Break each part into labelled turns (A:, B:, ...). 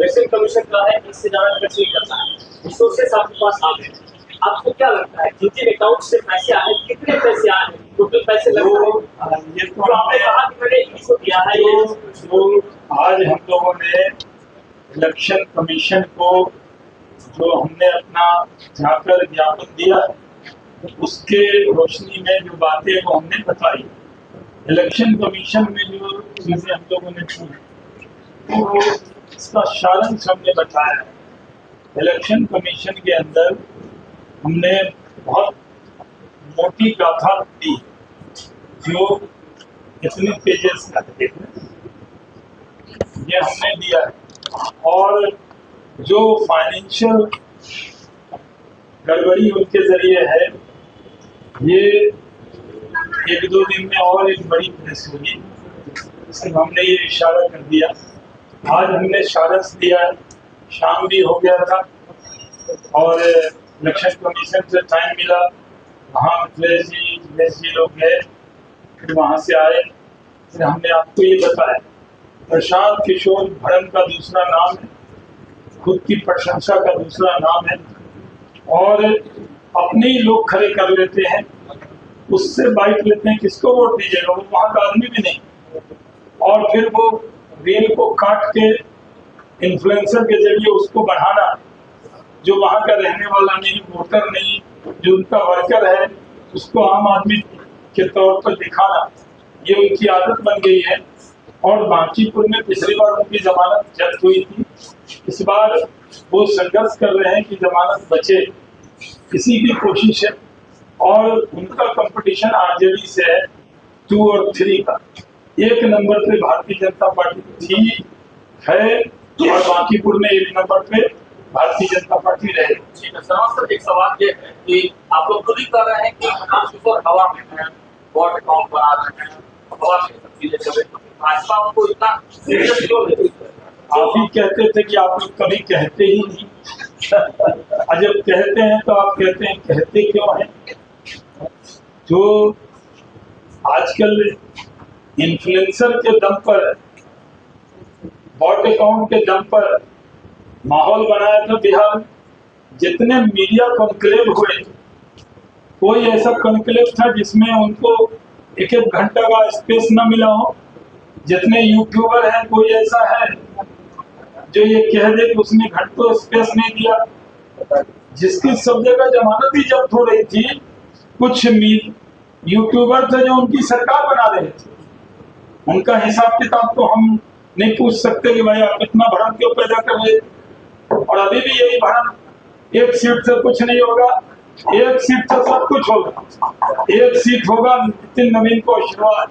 A: Election commission का है इससे ज्यादा खर्च नहीं करता है, रिसोर्सेस आपके पास आ गए। आपको क्या लगता है जिन जिन अकाउंट से पैसे आए, कितने पैसे आए, टोटल पैसे लगे?
B: ये तो
A: आपने कहा कि मैंने इसको दिया है,
B: जो आज हम लोगों ने इलेक्शन कमीशन को जो हमने अपना जाकर ज्ञापन दिया है, उसके रोशनी में जो बातें वो हमने बताई। इलेक्शन कमीशन में जो चीजें हम लोगों ने की तो इसका सारांश हमने बताया है। इलेक्शन कमीशन के अंदर हमने बहुत मोटी गाथा दी जो इतने पेजेस का है, ये हमने दिया है। और जो फाइनेंशियल गड़बड़ी उनके जरिए है, ये एक दो दिन में और एक बड़ी प्रेस होगी, सिर्फ हमने ये इशारा कर दिया। आज हमने सारांश दिया, शाम भी हो गया था और इलेक्शन कमीशन से टाइम मिला, वहाँ दिनेश जी लोग गए, फिर वहाँ से आए, फिर हमने आपको ये बताया। प्रशांत किशोर भड़न का दूसरा नाम है, खुद की प्रशंसा का दूसरा नाम है, और अपने ही लोग खड़े कर लेते हैं, उससे बाइट लेते हैं किसको वोट दीजिएगा, वो वहाँ का आदमी भी नहीं, और फिर वो रेल को काट के इन्फ्लुएंसर के जरिए उसको बढ़ाना, जो वहाँ का रहने वाला नहीं, वोटर नहीं, जो उनका वर्कर है, उसको आम आदमी के तौर पर दिखाना, ये उनकी आदत बन गई है। और बांकीपुर में पिछली बार उनकी जमानत जब्त हुई थी, इस बार वो संघर्ष कर रहे हैं कि जमानत बचे, इसी की कोशिश है। और उनका कंपटीशन आरजेडी से है 2 और 3 का। 1 नंबर पे भारतीय जनता पार्टी थी है, और बांकीपुर में 1 नंबर पे भारतीय जनता पार्टी रहेगी।
A: सर एक सवाल ये है कि आप लोग खुद ही कह रहे हैं कि प्रशांत किशोर हवा में है, वोट अकाउंट बना रहे हैं, हवा में सब चीजें चल रही, भाजपा आपको इतना सीरियस क्यों लेती है?
B: आप ही कहते थे कि आप लोग कभी कहते ही नहीं, और जब कहते हैं तो आप कहते हैं कहते क्यों हैं? जो आजकल इन्फ्लुएंसर के दम पर, वोट अकाउंट के दम पर माहौल बनाया था बिहार में, जितने मीडिया कॉन्क्लेव हुए, कोई ऐसा कॉन्क्लेव था जिसमें उनको 1-1 घंटा का स्पेस न मिला हो? जितने यूट्यूबर हैं, कोई ऐसा है जो ये कह दे कि उसने घंटों स्पेस नहीं दिया? जिसकी सब जगह जमानत ही जब्त हो रही थी, कुछ यूट्यूबर थे जो उनकी सरकार बना रहे थे, उनका हिसाब किताब तो हम नहीं पूछ सकते कि भाई आप इतना भ्रम क्यों पैदा कर रहे। और अभी भी यही भ्रम, 1 सीट से कुछ नहीं होगा, 1 सीट से सब कुछ होगा। 1 सीट होगा नितिन नवीन को आशीर्वाद,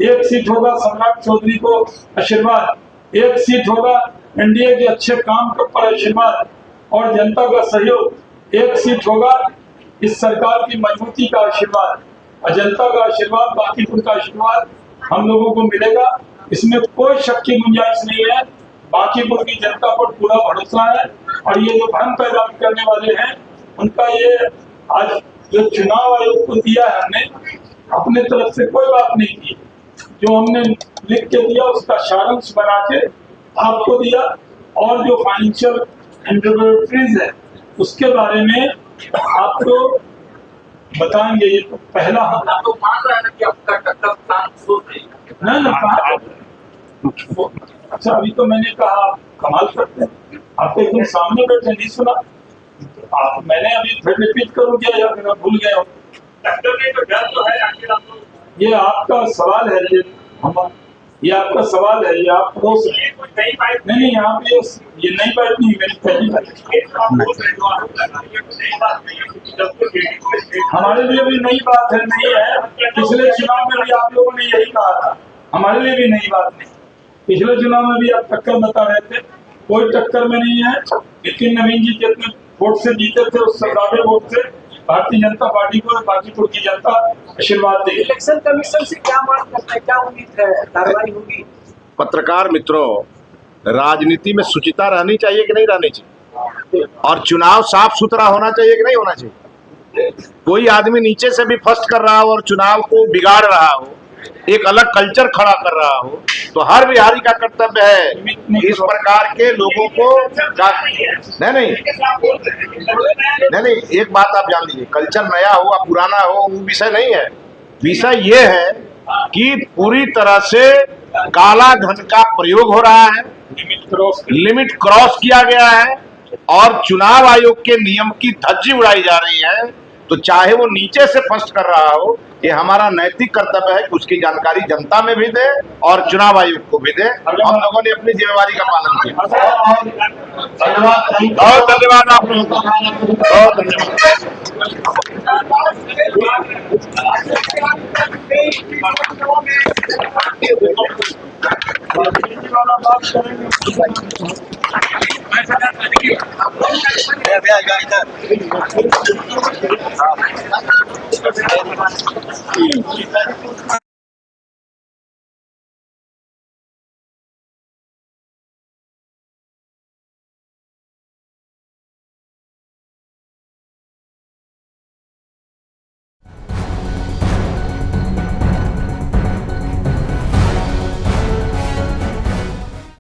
B: 1 सीट होगा सम्राट चौधरी को आशीर्वाद, 1 सीट होगा एनडीए के अच्छे काम पर आशीर्वाद और जनता का सहयोग, 1 सीट होगा इस सरकार की मजबूती का आशीर्वाद, और जनता का आशीर्वाद, बांकीपुर का आशीर्वाद हम लोगों को मिलेगा, इसमें कोई शक की गुंजाइश नहीं है। बांकीपुर की जनता पर पूरा भरोसा है, और ये जो भ्रम पैदा करने वाले हैं उनका ये आज जो चुनाव आयोग को दिया है, हमने अपने तरफ से कोई बात नहीं की, जो हमने लिख के दिया उसका सारांश बना के आपको दिया, और जो फाइनेंशियल इंटरव्यूज है उसके बारे में आपको बताएंगे। ये तो पहला हम
A: आप लोग मान रहे हैं कि आपका टक्कर प्लान सोच रही है
B: ना। अच्छा, अभी तो मैंने कहा आप कमाल करते हैं, आप तो एकदम सामने बैठे, नहीं सुना आप? मैंने अभी फिर रिपीट करूं क्या, या फिर भूल गए हो?
A: टक्कर में तो डर तो है, आखिर आप लोग
B: ये आपका सवाल है, ये आपका सवाल है, ये आप रोज नहीं, यहाँ पे ये नई बात नहीं, मेरी पहली बात। हमारे लिए भी नई बात है, नहीं है। पिछले चुनाव में भी आप लोगों ने यही कहा था, हमारे लिए भी नई बात नहीं। पिछले चुनाव में भी आप टक्कर बता रहे थे, कोई टक्कर में नहीं है। नितिन नवीन जी जितने वोट से जीते थे, उस ज्यादा वोट से भारतीय जनता पार्टी को और बांकीपुर की जनता आशीर्वाद देगी।
A: इलेक्शन कमीशन से क्या मांग करते हैं, क्या उम्मीद है, कार्रवाई होगी?
C: पत्रकार मित्रों, राजनीति में शुचिता रहनी चाहिए कि नहीं रहनी चाहिए, और चुनाव साफ सुथरा होना चाहिए कि नहीं होना चाहिए। कोई आदमी नीचे से भी फर्स्ट कर रहा हो और चुनाव को बिगाड़ रहा हो, एक अलग कल्चर खड़ा कर रहा हो, तो हर बिहारी का कर्तव्य है इस प्रकार के लोगों को नहीं, एक बात आप जान लीजिए, कल्चर नया हो या पुराना हो वो विषय नहीं है। विषय ये है कि पूरी तरह से काला धन का प्रयोग हो रहा है, लिमिट क्रॉस किया गया है और चुनाव आयोग के नियम की धज्जी उड़ाई जा रही है। तो चाहे वो नीचे से फर्स्ट कर रहा हो, ये हमारा नैतिक कर्तव्य है कि उसकी जानकारी जनता में भी दे और चुनाव आयोग को भी दे। हम लोगों ने अपनी जिम्मेवारी का पालन किया। बहुत धन्यवाद आप लोगों को, बहुत धन्यवाद।